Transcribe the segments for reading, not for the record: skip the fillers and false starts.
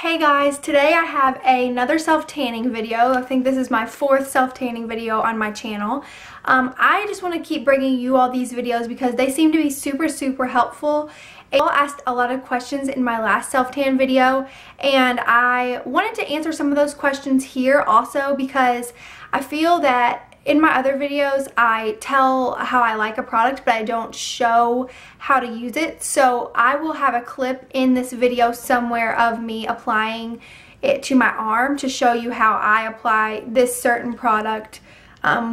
Hey guys, today I have another self-tanning video. I think this is my 4th self-tanning video on my channel. I just want to keep bringing you all these videos because they seem to be super helpful. You all asked a lot of questions in my last self-tan video, and I wanted to answer some of those questions here also because I feel that in my other videos, I tell how I like a product, but I don't show how to use it. So I will have a clip in this video somewhere of me applying it to my arm to show you how I apply this certain product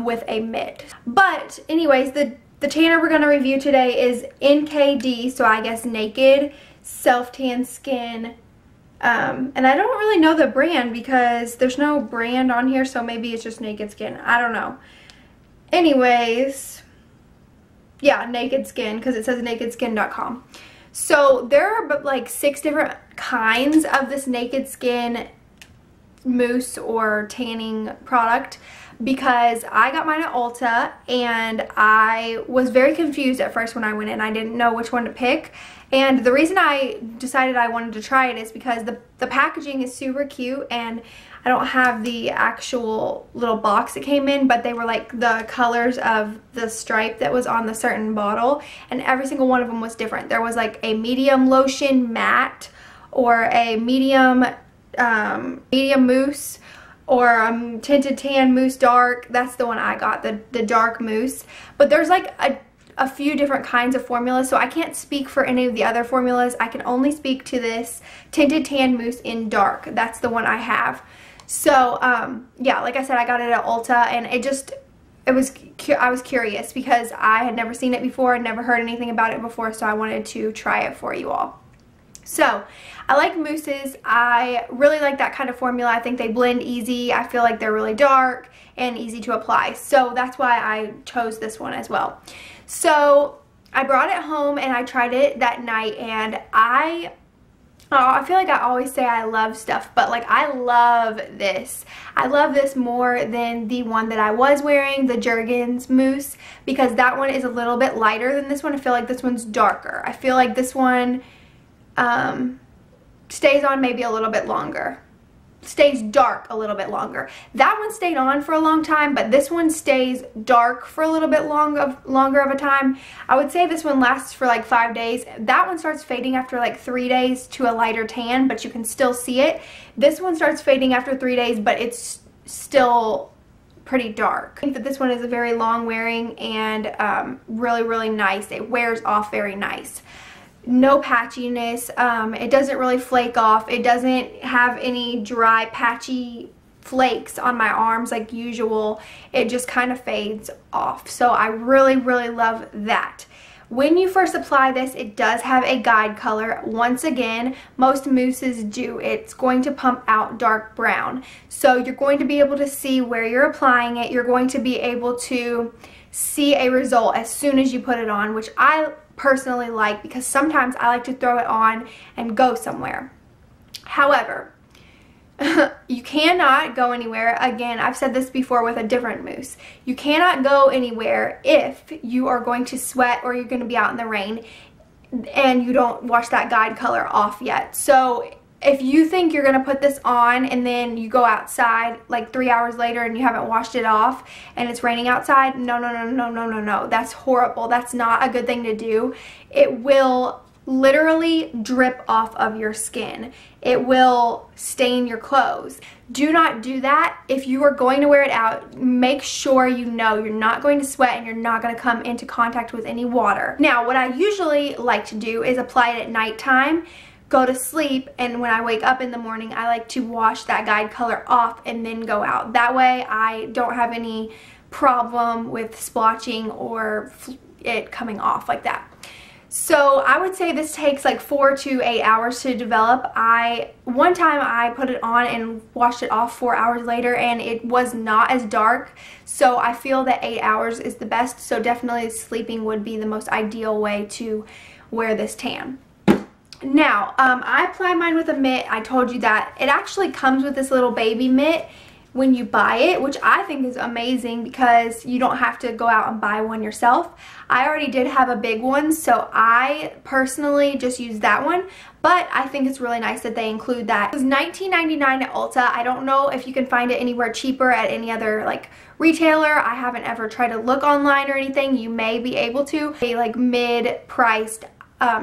with a mitt. But anyways, the tanner we're going to review today is NKD, so I guess Naked Self-Tan Skin. And I don't really know the brand because there's no brand on here, so maybe it's just Naked Skin. I don't know. Anyways, yeah, Naked Skin, because it says nakedskin.com. So there are like 6 different kinds of this Naked Skin mousse or tanning product because I got mine at Ulta and I was very confused at first when I went in. I didn't know which one to pick. And the reason I decided I wanted to try it is because the packaging is super cute, and I don't have the actual little box it came in, but they were like the colors of the stripe that was on the certain bottle, and every single one of them was different. There was like a medium lotion matte, or a medium mousse, or tinted tan mousse dark. That's the one I got, the dark mousse. But there's like a few different kinds of formulas, so I can't speak for any of the other formulas. I can only speak to this tinted tan mousse in dark. That's the one I have. So yeah, like I said, I got it at Ulta, and I was curious because I had never seen it before and never heard anything about it before, so I wanted to try it for you all. So I like mousses. I really like that kind of formula. I think they blend easy. I feel like they're really dark and easy to apply, so that's why I chose this one as well. So I brought it home and I tried it that night, and I feel like I always say I love stuff, but like I love this. I love this more than the one that I was wearing, the Jergens mousse, because that one is a little bit lighter than this one. I feel like this one's darker. I feel like this one stays on maybe a little bit longer. Stays dark a little bit longer. That one stayed on for a long time, but this one stays dark for a little bit longer of a time. I would say this one lasts for like 5 days. That one starts fading after like 3 days to a lighter tan, but you can still see it. This one starts fading after 3 days, but it's still pretty dark. I think that this one is a very long wearing and really nice. It wears off very nice. No patchiness. It doesn't really flake off. It doesn't have any dry patchy flakes on my arms like usual. It just kind of fades off. So I really love that. When you first apply this, it does have a guide color. Once again, most mousses do. It's going to pump out dark brown. So you're going to be able to see where you're applying it. You're going to be able to see a result as soon as you put it on, which I personally like because sometimes I like to throw it on and go somewhere. However, you cannot go anywhere. Again, I've said this before with a different mousse. You cannot go anywhere if you are going to sweat or you're going to be out in the rain and you don't wash that guide color off yet. So if you think you're going to put this on and then you go outside like 3 hours later and you haven't washed it off and it's raining outside, no. That's horrible. That's not a good thing to do. It will literally drip off of your skin. It will stain your clothes. Do not do that. If you are going to wear it out, make sure you know you're not going to sweat and you're not going to come into contact with any water. Now, what I usually like to do is apply it at nighttime, go to sleep, and when I wake up in the morning, I like to wash that guide color off and then go out. That way I don't have any problem with splotching or it coming off like that. So I would say this takes like 4 to 8 hours to develop. One time I put it on and washed it off 4 hours later and it was not as dark. So I feel that 8 hours is the best. So definitely sleeping would be the most ideal way to wear this tan. Now, I apply mine with a mitt. I told you that. It actually comes with this little baby mitt, when you buy it, which I think is amazing because you don't have to go out and buy one yourself. I already did have a big one, so I personally just used that one, but I think it's really nice that they include that. It was $19.99 at Ulta. I don't know if you can find it anywhere cheaper at any other like retailer. I haven't ever tried to look online or anything. You may be able to. A like mid-priced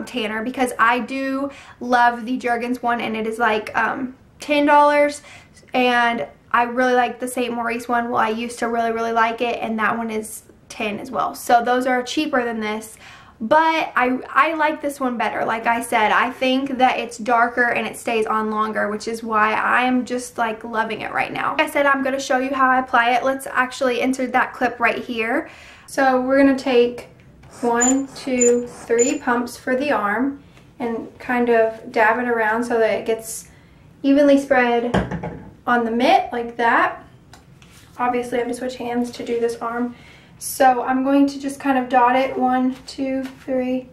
tanner, because I do love the Jergens one, and it is like $10, and I really like the St. Maurice one. Well, I used to really like it, and that one is $10 as well. So those are cheaper than this, but I like this one better. Like I said, I think that it's darker and it stays on longer, which is why I'm just like loving it right now. Like I said, I'm going to show you how I apply it. Let's actually insert that clip right here. So we're going to take 1, 2, 3 pumps for the arm and kind of dab it around so that it gets evenly spread on the mitt like that. Obviously I have to switch hands to do this arm. So I'm going to just kind of dot it 1, 2, 3,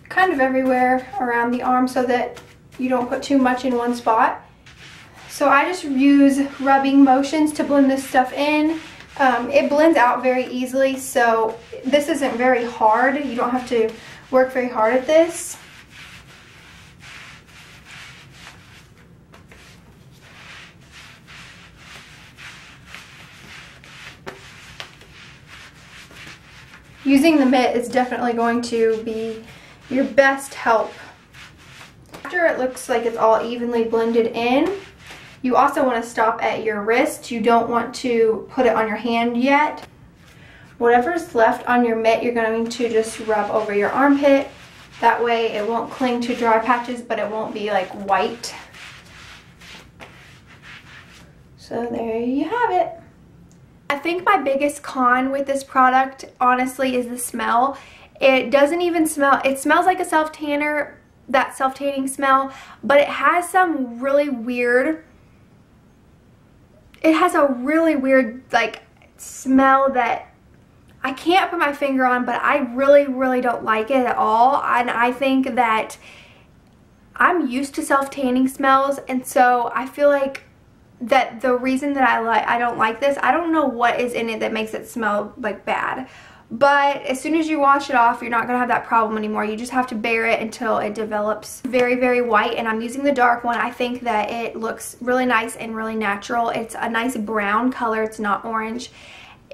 kind of everywhere around the arm so that you don't put too much in one spot. So I just use rubbing motions to blend this stuff in. It blends out very easily, so this isn't very hard. You don't have to work very hard at this. Using the mitt is definitely going to be your best help. After it looks like it's all evenly blended in, you also want to stop at your wrist. You don't want to put it on your hand yet. Whatever's left on your mitt, you're going to just rub over your armpit. That way it won't cling to dry patches, but it won't be like white. So there you have it. I think my biggest con with this product, honestly, is the smell. It doesn't even smell, it smells like a self-tanner, that self-tanning smell, but it has some really weird, like smell that I can't put my finger on, but I really don't like it at all. And I think that I'm used to self-tanning smells, and so I feel like that the reason that I don't like this, I don't know what is in it that makes it smell like bad, but as soon as you wash it off, you're not gonna have that problem anymore. You just have to bear it until it develops very white, and I'm using the dark one. I think that it looks really nice and really natural. It's a nice brown color, it's not orange,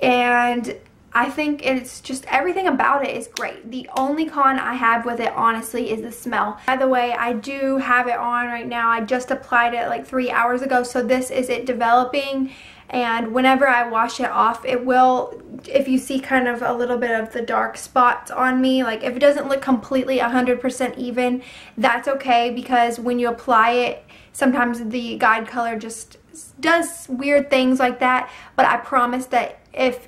and I think it's just, everything about it is great. The only con I have with it, honestly, is the smell. By the way, I do have it on right now. I just applied it like 3 hours ago, so this is it developing, and whenever I wash it off, it will, if you see kind of a little bit of the dark spots on me, like if it doesn't look completely 100% even, that's okay, because when you apply it, sometimes the guide color just does weird things like that. But I promise that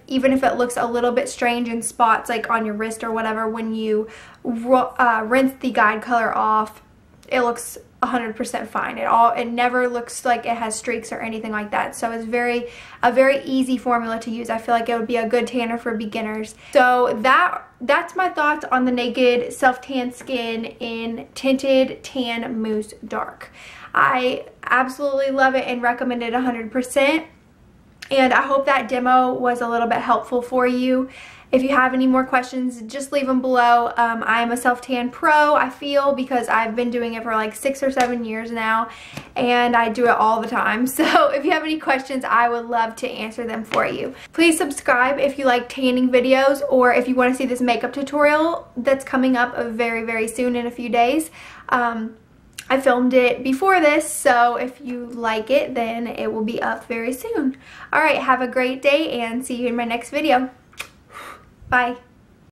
even if it looks a little bit strange in spots like on your wrist or whatever, when you rinse the guide color off, it looks 100% fine. It never looks like it has streaks or anything like that. So it's a very easy formula to use. I feel like it would be a good tanner for beginners. So that's my thoughts on the Naked Self Tan Skin in Tinted Tan Mousse Dark. I absolutely love it and recommend it 100%. And I hope that demo was a little bit helpful for you. If you have any more questions, just leave them below. I am a self-tan pro, I feel, because I've been doing it for like 6 or 7 years now, and I do it all the time. So if you have any questions, I would love to answer them for you. Please subscribe if you like tanning videos, or if you want to see this makeup tutorial that's coming up very soon in a few days. I filmed it before this, so if you like it, then it will be up very soon. Alright, have a great day and see you in my next video. Bye.